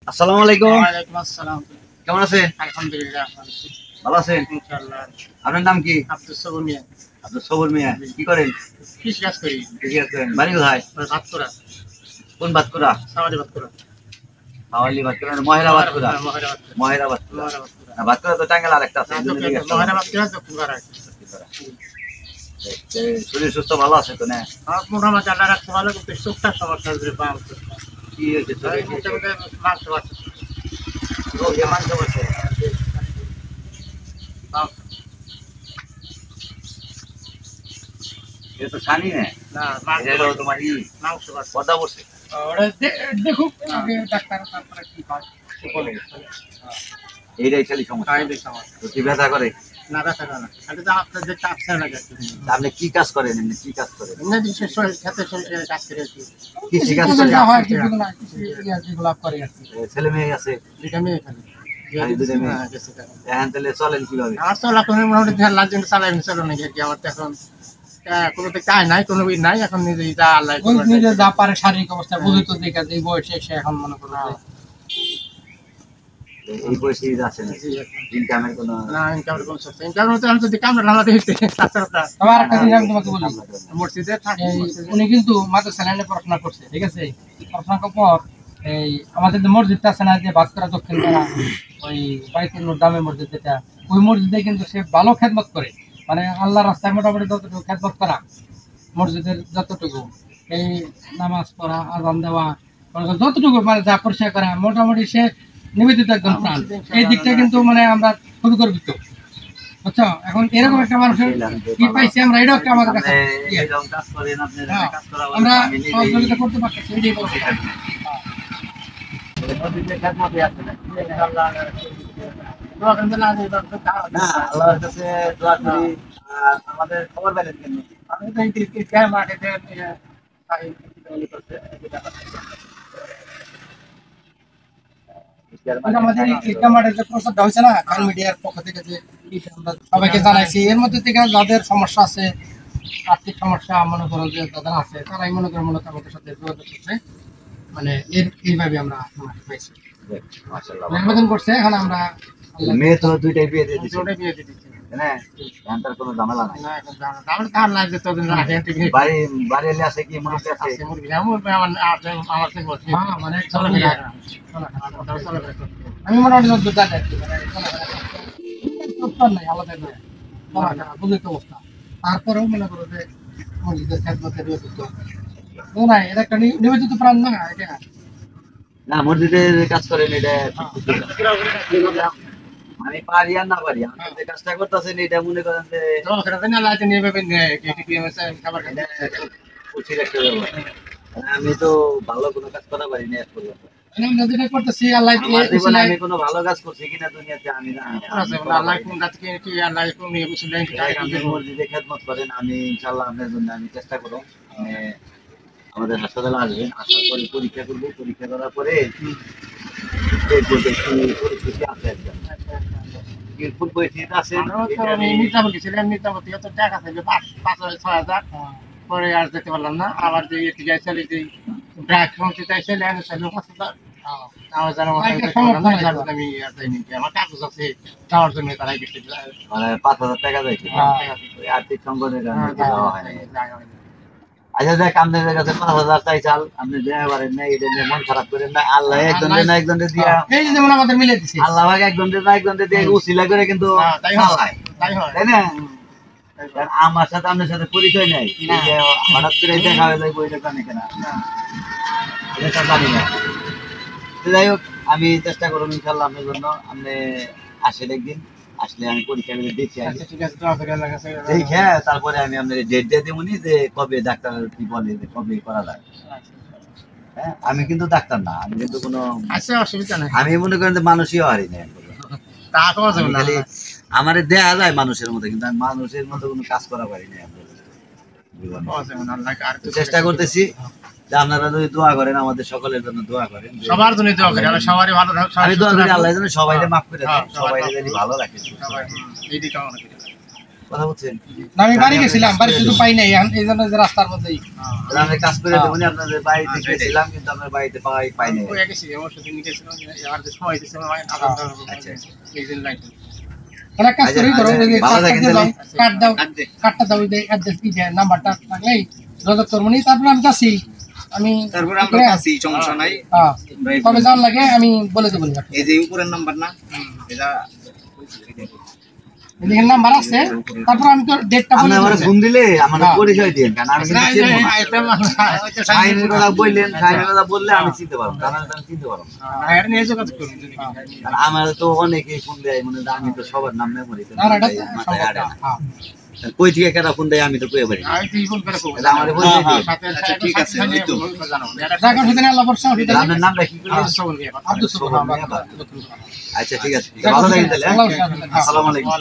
আসসালামু আলাইকুম। ওয়ালাইকুম আসসালাম। কেমন আছেন? আলহামদুলিল্লাহ ভালো আছেন? ইনশাআল্লাহ। আপনার নাম কি? আব্দুস সবুর মিয়া। আব্দুল সবুর মিয়া। কি করেন? কৃষি কাজ করি। কৃষি কাজ করেন। বাড়ি কোথায়? ভাতকুড়া, কোন বাতকুড়া? সাওয়ালি ভাতকুড়া। হাওয়ালি বাতকুড়া, মহেরা বাতকুড়া। মহেরা ভাতকুড়া। মহেরা বাতকুড়া। মহেরা ভাতকুড়া। না, বাতকুড়া তো টাঙ্গাইল আরেকটা আছে। মহেরা ভাতকুড়া দক্ষিণ পাড়া। শরীর সুস্থ ভালো আছে তো না? মোটামুটি আল্লাহ রাখতে ভালো, কিন্তু চোখটার সমস্যা হচ্ছে। কি হয়েছে? মাংস বাড়ছে। মাংস বাড়ছে। এটা তো ছানি না। না, এটা হলো তোমার মাংস বাড়ছে। পর্দা পড়ছে। দেখুক ডাক্তার, তারপরে কি হয় এইটাই খালি সমস্যা। তো কি ব্যথা করে? না, ব্যথা করে না। খালি তো আপনার যে চাপছে না গেছে। আপনি কি কাজ করেন? এমনি কি কাজ করেন? এমনি বিশেষ করে খেতে কাজ করে আর কি। কৃষি কাজ করেন? যেগুলো করে আর কি। ছেলে মেয়ে আছে? দুইটা মেয়ে খালি। খালি দুইটা মেয়ে? হ্যাঁ, গেছে তারা। এখন তাহলে চলেন কিভাবে? আমার তো এখন মোটামুটি 1.5 লাখ জন চালাই চলো নাকি আর কি। আমার তো এখন কোনো তো কাজ নাই, কোনো ই নাই। এখন নিজে যা আল্লাহ নিজে যা পারে শারীরিক অবস্থা বুঝে তো দেখা যায়, বয়সে এসে এখন মনে করো এই পরিস্থিতি আছে না, ইনকামের কোনো না, ইনকামের কোনো সোর্স। ইনকামের তো আমি যদি কামড়া নামাতে হইতে তাছাড়া আবার একটা জিনিস আমি তোমাকে বলি, মসজিদে থাকি। উনি কিন্তু মাদ্রাসা লাইনে পড়াশোনা করছে, ঠিক আছে? পড়াশোনা করার পর এই আমাদের যে মসজিদটা আছে না, যে বাসকরা দক্ষিণ পাড়া, ওই বাইতুল দামে মসজিদ, যেটা ওই মসজিদে কিন্তু সে ভালো খেদমত করে। মানে আল্লাহ রাস্তায় মোটামুটি যতটুকু খেদমত করা, মসজিদের যতটুকু এই নামাজ পড়া, আযান দেওয়া, যতটুকু মানে যা পরিষ্কার করা, মোটামুটি সে নিবেদিত একজন প্রাণ। এই দিকটা কিন্তু মানে আমরা খুবই গর্বিত, বুঝছো? এখন এরকম একটা মানুষের কি পাইছি আমরা, এটাও একটা আমাদের কাছে এরকম কাজ করেন আপনি, কাজ করা আমরা সহযোগিতা করতে পারতেছি, এটাই বড় কথা। মসজিদের খেদমতে আছে না? দোয়া করেন না, না, আল্লাহর কাছে দোয়া করি। আর আমাদের খবর পেলেন কেন? আমি তো এই গায়ে মাঠে আমাদের ইটকামারের যে প্রচারটা হয়েছে না, খান মিডিয়ার পক্ষ থেকে, যে আমরা সবাইকে জানাইছি, এর মধ্যে থেকে যাদের সমস্যা আছে, আর্থিক সমস্যা মনে করো যে যাদের আছে, তারাই মনে করো মূলত আমাদের সাথে যোগাযোগ করছে। মানে এইভাবে আমরা পাইছি, মাশাআল্লাহ। আবেদন করছে। এখন আমরা মেয়ে তো দুইটাই বিয়ে দিয়ে দিচ্ছে, জোরে বিয়ে দিয়ে দিচ্ছি। না? এখন তার কোনো ঝামেলা নাই। না, এখন আমার ধার নাই যে তোদের রাখে ঠিক নেই। বাড়ি বাড়ি এলে আছে কি মুরব্বি আছে? আছে মুরগি, আমার থেকে বলছি। হ্যাঁ, মানে চলো চলো আমি মোটামুটি যত জানি আর কি, মানে চলাফেরা নাই, আলাদা নয়, চলাফেরা বুঝলি তো অবস্থা। তারপরেও মনে করো যে মসজিদের খেদমতে নিয়োজিত না, এটা একটা নিবেদিত প্রাণ না এটা। না, মসজিদের কাজ করেন, এটা আমি পারি আর না পারি, আমি যে কাজটা করতেছেন এটা মনে করেন যে খাবার উচিত একটা ব্যাপার। আমি তো ভালো কোনো কাজ করা পারি না এখন পর্যন্ত। আমরা যেটা করতেছি আল্লাহ আমার জীবনে আমি কোনো ভালো কাজ করছি কিনা দুনিয়াতে আমি না। আপনি মসজিদে খেদমত করেন, আমি ইনশাআল্লাহ আপনার জন্য আমি চেষ্টা করব। মানে আমাদের হাসপাতালে আসবেন, আসার পরে পরীক্ষা করবো, পরীক্ষা করার পরে দেখবো যে কি পরিস্থিতি আছে। একদম ফুল পরিস্থিতি আছে, পরে আর যেতে পারলাম না। আবার যে চলে যে ব্র্যাক চাইছে আমার জানা আমি আর যাইনি। আমার কাগজ আছে যাওয়ার জন্য, তারাই বেশি মানে 5,000 টাকা যাইছে ওই আর্থিক সংকটের কারণে দেওয়া হয় নাই। আচ্ছা দেখ, আপনাদের কাছে 5,000 চাই চাল, আপনি দেওয়া পারেন না, এটা নিয়ে মন খারাপ করেন না। আল্লাহ একজন না একজন দিয়া, এই যে যেমন আমাদের মিলে দিছে, আল্লাহ ভাগ একজন না একজন দিয়ে উসিলা করে কিন্তু চালায়, তাই না? আমার সাথে আপনার সাথে পরিচয় নাই, হঠাৎ করে দেখা হয়ে যায় বইটা জানে কেনা, এটা জানি না। যাই হোক, আমি চেষ্টা করবো ইনশাল্লাহ আপনার জন্য। আপনি আসেন একদিন, আসলে আমি পরীক্ষা করে দেখি, দেখে তারপরে আমি আপনার ডেট দিয়ে দেবো যে কবে ডাক্তার কি বলে যে কবে করা যায়। হ্যাঁ, আমি কিন্তু ডাক্তার না, আমি কিন্তু কোনো অসুবিধা নেই। আমি মনে করেন যে মানুষই হারি না, খালি আমার দেয়া যায় মানুষের মতো, কিন্তু আমি মানুষের মতো কোনো কাজ করা পারি না জীবনে। চেষ্টা করতেছি যে আপনারা যদি দোয়া করেন, আমাদের সকলের জন্য দোয়া করেন, সবার জন্য দোয়া করি, সবারই ভালো থাকুক। আমি দোয়া করি আল্লাহ যেন সবাই মাফ করে দেন, সবাই যেন ভালো রাখে। কথা বলছেন না আমি বাড়ি গেছিলাম, বাড়িতে তো পাই নাই, এই জন্য যে রাস্তার মধ্যেই আমি কাজ করে দেবো আপনাদের বাড়িতে গেছিলাম, কিন্তু আপনার বাড়িতে পাই নাই। হয়ে গেছি আমার সাথে নিয়ে গেছিলাম আর যে সময় দিয়েছে আমার আচ্ছা এই দিন লাইট ওরা কাজ করেই করো, ওই যে ভালো থাকেন তাহলে। কাট দাও, কাটটা দাও, ওই যে অ্যাড্রেস কি নাম্বারটা থাকলেই যোগাযোগ করবো নি। তারপরে আমি যাচ্ছি, আমি তারপর আমরা কাছি সমস্যা নাই। হ্যাঁ কবে যাওয়ার লাগে আমি বলে দেবো। এই যে উপরের নাম্বার না, এটা এদিকে নাম্বার আছে, তারপর আমি তো ডেটটা আপনি বলে আমার দেবো। ফোন দিলে আমার পরিচয় দিন, কারণ আমি কিন্তু চিনবো না। সাইনের কথা বললেন, সাইনের কথা বললে আমি চিনতে পারবো, কারণ আমি চিনতে পারবো না। এর নিয়ে যোগাযোগ করুন যদি কারণ আমার তো অনেকেই ফোন দেয়, মনে হয় আমি তো সবার নাম মেমোরি না এটা মাথায় আড়ে না। হ্যাঁ কই থেকে কেটা ফোন দেয় আমি তো কয়ে পারি না। আমি তুই ফোন করে এটা আমার পরিচয় দিন। আচ্ছা, ঠিক আছে, ওই তো। জায়গা হতে না আল্লাহ বর্ষা হতে না। আপনার নামটা কি করলেন? আব্দুল সুবহান। আচ্ছা ঠিক আছে, ভালো থাকেন তাহলে। হ্যাঁ? আসসালামু আলাইকুম।